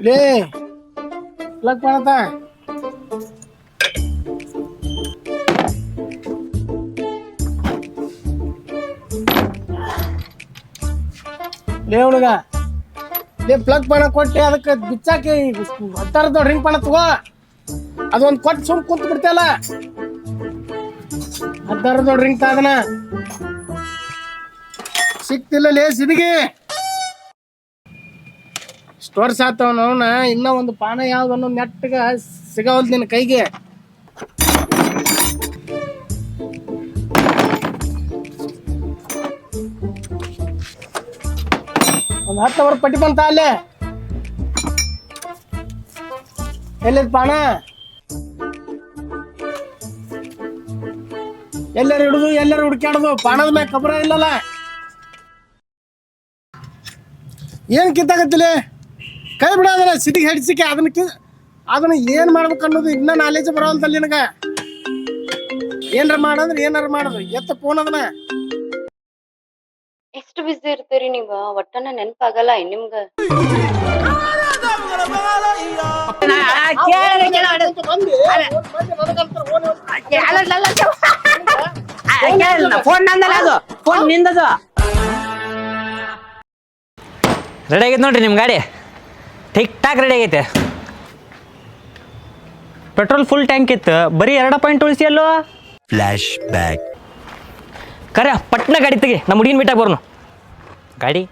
ಲೇ ಪ್ಲಗ್ ಮಾಡತ್ತ ಲೇ ಹುಡುಗ ಲೇ ಪ್ಲಗ್ ಪಣ ಕೊಟ್ಟೆ ಅದಕ್ಕೆ ಬಿಚ್ಚಾಕಿ ಹತ್ತಾರದ ರಿಂಗ್ ಪಣ ತಗೋ ಅದೊಂದು ಕೊಟ್ಟು ಸುಮ್ ಕುಂತ ಬಿಡ್ತಲ್ಲ ಹತ್ತಾರದ ರಿಂಗ್ ತಾದನ ಸಿಕ್ತಿಲ್ಲ ಲೇ ಸಿದಿಗೆ ಸ್ಟೋರ್ಸ್ ಆತವನು ಅವನ ಇನ್ನ ಒಂದು ಪಾನ ಯಾವ್ದನ್ನು ನೆಟ್ಟಗ ಸಿಗವಲ್ದು ನಿನ್ನ ಕೈಗೆ ಒಂದು 10 ವರ್ಷ ಪಟ್ಟಿ ಬಂತ ಅಲ್ಲೇ ಎಲ್ಲಿದ್ ಪಾನ ಎಲ್ಲರೂ ಹಿಡುದು ಎಲ್ಲರೂ ಹುಡುಕ್ಯಾಡುದು ಪಾನದ ಮ್ಯಾಗ ಕಬ್ರ ಇಲ್ಲಲ್ಲ ಏನ್ ಕಿತ್ತಾಗತ್ತಿಲ್ಲ ಕೈ ಬಿಡೋದಲ್ಲ ಸಿಟಿಗೆ ಹೆಡ್ಸಿಕೆ ಅದನ್ನ ಏನ್ ಮಾಡ್ಬೇಕು ಅನ್ನೋದು ಇನ್ನ ನಾಲೇಜ್ ಬರೋಲ್ತಲ್ಲ ನಿನಗ ಏನಾರ ಮಾಡಂದ್ರೆ ಏನಾರ ಮಾಡೋದು ಎತ್ತ ಫೋನ್ ಅದನ್ನ ಎಷ್ಟು ಬಿಸಿ ಇರ್ತೀರಿ ನೀವ ಒಟ್ಟನ ನೆನಪಾಗಲ್ಲ ನಿಮ್ಗ ಫೋನ್ ನಂದಲ್ಲ ಅದು ಫೋನ್ ನಿಂದದು ರೆಡಿ ಆಗೈತೆ ನೋಡ್ರಿ ನಿಮ್ಮ ಗಾಡಿ ಠಿಕ್ ಠಾಕ್ ರೆಡಿ ಆಗೈತೆ ಪೆಟ್ರೋಲ್ ಫುಲ್ ಟ್ಯಾಂಕ್ ಇತ್ತು ಬರೀ 2 ಪಾಯಿಂಟ್ ಉಳಿಸಿ ಅಲ್ಲೋ ಫ್ಲಾಶ್ ಬ್ಯಾಕ್ ಕರೆ ಪಟ್ನ ಗಾಡಿ ತೆಗಿ ನಮ್ಮ ಹುಡುಗಿನ ಬಿಟ್ಟಾಗ ಬರ್ನು ಗಾಡಿ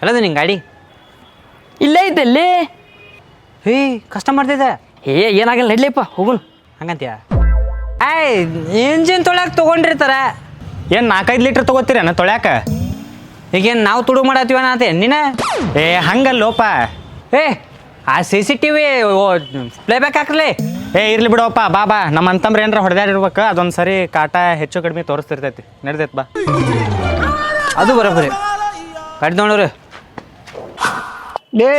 ಅಲ್ಲದು ನಿಂಗೆ ಗಾಡಿ ಇಲ್ಲೇ ಐತಲ್ಲಿ ಕಷ್ಟ ಮಾಡ್ತಿದ್ದೆ ಏನಾಗಲ್ಲ ನಡ್ಲಿಪ್ಪ ಹೋಗುನ್ ಹಂಗಂತೀಯ ಇಂಜಿನ್ ತೊಳ್ಯಾಕ ತೊಗೊಂಡಿರ್ತಾರ ಏನು 4-5 ಲೀಟ್ರ್ ತೊಗೋತೀರೇನ ತೊಳ್ಯಾಕ ಈಗೇನು ನಾವು ತುಡು ಮಾಡತ್ತೀವನ ಆತೆ ನೀನ ಹಂಗಲ್ಲೋಪ ಆ CCTV ಪ್ಲೇಬ್ಯಾಕ್ ಹಾಕ್ಲಿ ಇರ್ಲಿ ಬಿಡೋಪ್ಪ ಬಾ ನಮ್ಮ ಅಂತಂಬ್ರೆ ಏನಾರ ಹೊಡೆದಾಡಿರ್ಬೇಕು ಅದೊಂದು ಸರಿ ಕಾಟ ಹೆಚ್ಚು ಕಡಿಮೆ ತೋರಿಸ್ತಿರ್ತೈತಿ ನಡ್ದೈತೆ ಬಾ ಅದು ಬರೋಬ್ಬರಿ ಗಾಡಿ ನೋಡ್ರಿ ಲೇ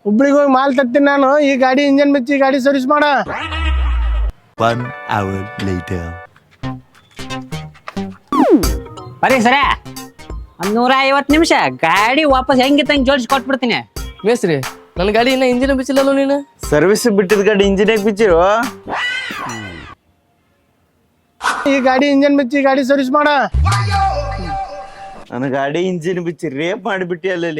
ಹುಬ್ಳಿಗೆ ಹೋಗಿ ಮಾಲ್ ತರ್ತೀನಿ ನಾನು ಈ ಗಾಡಿ ಇಂಜನ್ ಬಿಚ್ಚಿ ಗಾಡಿ ಸರ್ವಿಸ್ ಮಾಡ 1 hour later ಬರೀ ಸರ 150 ನಿಮಿಷ ಗಾಡಿ ವಾಪಸ್ ಹೆಂಗಿತ್ತು ಹಂಗೆ ಜೋಡಿಸಿ ಕೊಟ್ಬಿಡ್ತೀನಿ ಮೇಸ್ರಿ ನನ್ನ ಗಾಡಿ ಇನ್ನ ಇಂಜಿನ್ ಬಿಚ್ಚಿಲ್ಲಲ್ಲ ನೀನು ಸರ್ವಿಸ್ ಬಿಟ್ಟಿದ ಗಾಡಿ ಇಂಜಿನ್ ಯಾಕೆ ಬಿಚ್ಚಿರು ಈ ಗಾಡಿ ಇಂಜನ್ ಬಿಚ್ಚಿ ಗಾಡಿ ಸರ್ವಿಸ್ ಮಾಡ ನನ್ನ ಗಾಡಿ ಇಂಜಿನ್ ಬಿಚ್ಚಿ ರೇಪ್ ಮಾಡಿಬಿಟ್ಟಿ ಅಲ್ಲಿ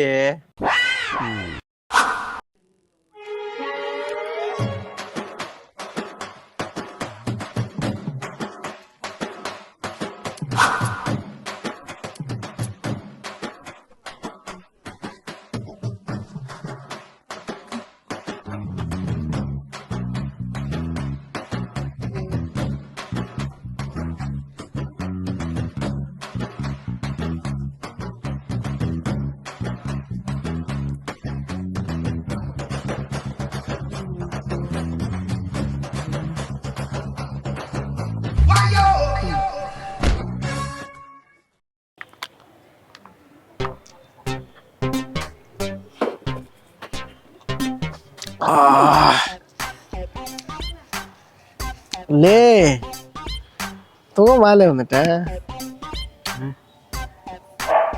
ಲೇ ತಗೋ ಮಾಲೆ ಒಂದಿಟ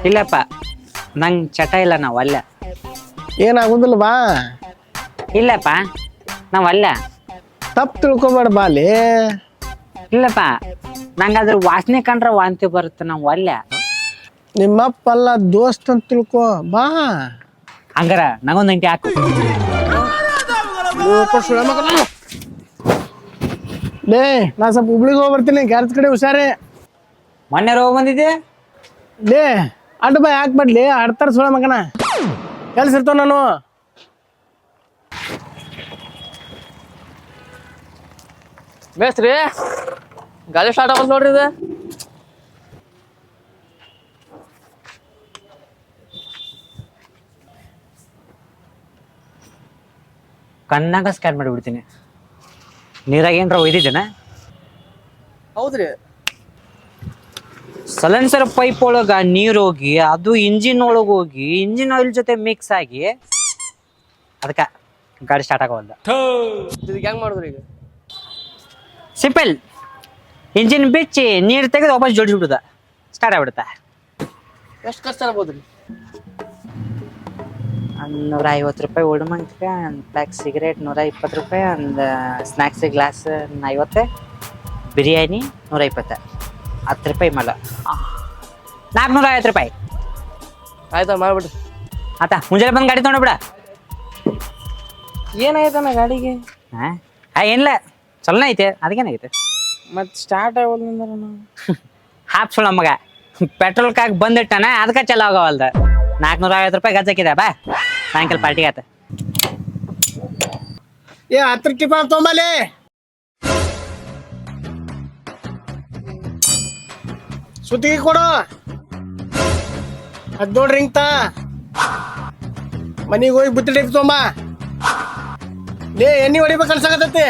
ಇಲ್ಲಪ್ಪ ನಂಗೆ ಚಟ ಇಲ್ಲ ನಾವು ಅಲ್ಲ ಏನಾಗುದಿಲ್ಲ ಬಾ ಇಲ್ಲಪ್ಪ ನಾವು ಅಲ್ಲ ತಪ್ಪು ತಿಳ್ಕೊಬೇಡ ಬಾಲಿ ಇಲ್ಲಪ್ಪ ನಂಗೆ ಅದ್ರ ವಾಸನೆ ಕಂಡ್ರೆ ವಾಂತಿ ಬರುತ್ತೆ ನಾವು ಅಲ್ಲ ನಿಮ್ಮಪ್ಪಲ್ಲ ದೋಸ್ತ್ ಅಂತ ತಿಳ್ಕೊ ಬಾ ಹಂಗಾರ ನಂಗೊಂದು ಗಂಟೆ ಹಾಕು ಲೇ ನಾ ಸ್ವಲ್ಪ ಹುಬ್ಳಿಗೆ ಹೋಗಿ ಬರ್ತೀನಿ ಗ್ಯಾರೇಜ್ ಕಡೆ ಹುಷಾರೇ ಮೊನ್ನೆ ರೋಗ ಬಂದಿದ್ದೆ ಲೇ ಅಡ್ಡ ಬಾಯ್ ಹಾಕ್ಬಡ್ಲಿ ಆಡ್ತಾರ ಸುಳ ಮಗನ ಕೆಲ್ಸ ಇರ್ತಾವ ನಾನು ಮೇಸ್ರಿ ಗಾಡಿ ಸ್ಟಾರ್ಟ್ ಆಗಲ್ಲ ನೋಡ್ರಿ ಇದು ಕಣ್ಣಾಗ ಸ್ಕ್ಯಾನ್ ಮಾಡಿಬಿಡ್ತೀನಿ ನೀರಾಗ ಏನ್ರ ಒಯ್ದಿದ್ದೇನ ಹೌದ್ರಿ ಸಲೆನ್ಸರ್ ಪೈಪ್ ಒಳಗ ನೀರು ಹೋಗಿ ಅದು ಇಂಜಿನ್ ಒಳಗೆ ಹೋಗಿ ಇಂಜಿನ್ ಆಯಿಲ್ ಜೊತೆ ಮಿಕ್ಸ್ ಆಗಿ ಅದಕ್ಕೆ ಗಾಡಿ ಸ್ಟಾರ್ಟ್ ಆಗೋಲ್ಲ ಇದಕ್ಕೆ ಹೆಂಗ್ ಮಾಡಿದ್ರಿ ಈಗ ಸಿಂಪಲ್ ಇಂಜಿನ್ ಬಿಚ್ಚಿ ನೀರು ತೆಗೆದು ವಾಪಸ್ ಜೋಡಿಸ್ಬಿಡುದ ಸ್ಟಾರ್ಟ್ ಆಗ್ಬಿಡುತ್ತೆ ಎಷ್ಟು ಖರ್ಚು ಆಗ್ಬೋದ್ರಿ ಒಂದು 150 ರೂಪಾಯಿ ಉಳ್ಮಂಟ್ಗೆ ಒಂದು ಪ್ಯಾಕ್ ಸಿಗರೇಟ್ 120 ರೂಪಾಯಿ, ಒಂದು ಸ್ನ್ಯಾಕ್ಸ್ ಗ್ಲಾಸ್ 50, ಬಿರಿಯಾನಿ 120, 10 ರೂಪಾಯಿ ಮಲ 450 ರೂಪಾಯಿ. ಆಯ್ತಾ ಮಾಡ್ಬಿಡ್ರಿ. ಆತ ಮುಂಜಾನೆ ಬಂದು ಗಾಡಿ ತೊಗೊಂಡು ಬಿಡ. ಏನಾಯ್ತಣ್ಣ ಗಾಡಿಗೆ? ಹಾಂ ಏನಿಲ್ಲ, ಚಲನ ಐತೆ. ಅದಕ್ಕೇನಾಗೈತೆ? ಮತ್ತೆ ಸ್ಟಾರ್ಟ್ ಆಗೋದ್ರಿಂದ ಹಾಪ್ ಸುಳ್ಳ ಮಗ, ಪೆಟ್ರೋಲ್ ಕಾಕ್ ಬಂದಿಟ್ಟಾನ, ಅದಕ್ಕೆ ಚಲೋ ಆಗೋವಲ್ದ. 450 ರೂಪಾಯಿ ಗಜ್ಜಾಕಿದೆ. ಬಾ ಸಾಯಂಕಾಲ ಪಾರ್ಟಿಗೆ ಆತ. ಏ 10 ಟಿಪ ತೊಂಬಲೆ ಸುತ್ತಿಗೆ ಕೊಡು. 17 ರಿಂಗ್ ತಾ ಮನಿಗೆ ಹೋಗಿ ಬುತ್ತಿಡಿ ತೊಂಬ. ಲೇ ಎಣ್ಣೆ ಹೊಡಿಬೇಕು ಅನ್ಸಕತ್ತೈತಿ.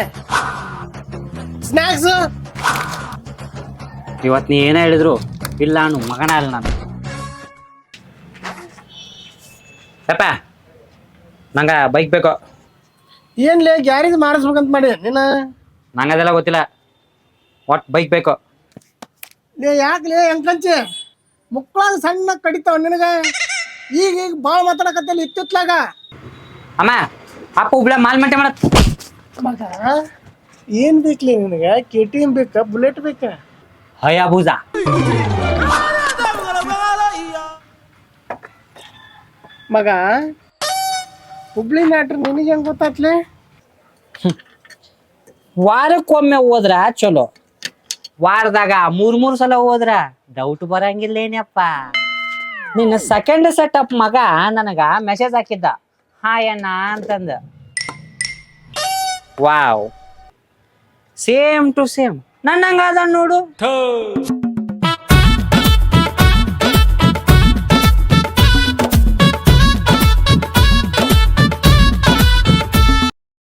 ಸ್ನ್ಯಾಕ್ಸ್ ಇವತ್ತು ನೀ ಏನೇ ಹೇಳಿದ್ರು ಇಲ್ಲ ಅನ್ನು ಮಗನ ಅಲ್ಲ ನಾನು. ಅಪ್ಪ ನಂಗೆ ಬೈಕ್ ಬೇಕು. ಏನ್ಲೇ ಗ್ಯಾರೇಜ್ ಮಾಡಿಸ್ಬೇಕಂತ ಮಾಡಿ ನೀನು? ನಂಗೆ ಅದೆಲ್ಲ ಗೊತ್ತಿಲ್ಲ, ಒಟ್ಟು ಬೈಕ್ ಬೇಕು. ಲೇ ಯಾಕಲೇ ಹೆಂಗಂಚಿ ಮುಕ್ಕಳಾಗ ಸಣ್ಣ ಕಡಿತಾವ ನಿನಗೆ. ಈಗ ಭಾಳ ಮಾತಾಡಕತ್ತಲ್ಲ ಇತ್ತಿತ್ಲಾಗ. ಅಮ್ಮ ಅಪ್ಪ ಹುಬ್ಳ ಮಾಲ್ ಮಂಟೆ ಮಾಡತ್. ಮಗ ಏನ್ ಬೇಕ್ಲಿ ನಿನಗೆ? KTM ಬೇಕಾ, ಬುಲೆಟ್ ಬೇಕಾ? ಹಯಾಬೂಜಾ. ಮಗ ಹುಬ್ಳಿ ಮ್ಯಾಟ್ರ್ ನಿನಗೆ ಹೆಂಗ್ ಗೊತ್ತಾತ್ಲೆ? ವಾರಕ್ಕೊಮ್ಮೆ ಹೋದ್ರ ಚಲೋ, ವಾರದಾಗ 3 ಸಲ ಹೋದ್ರ ಡೌಟ್ ಬರಂಗಿಲ್ಲೇನಪ್ಪ. ನಿನ್ನ ಸೆಕೆಂಡ್ ಸೆಟಪ್ ಮಗ ನನಗ ಮೆಸೇಜ್ ಹಾಕಿದ್ದ, ಹಾಯ್ ಅಣ್ಣ ಅಂತಂದ. ವಾವ್, ಸೇಮ್ ಟು ಸೇಮ್ ನನ್ನಂಗ ಅದ ನೋಡು.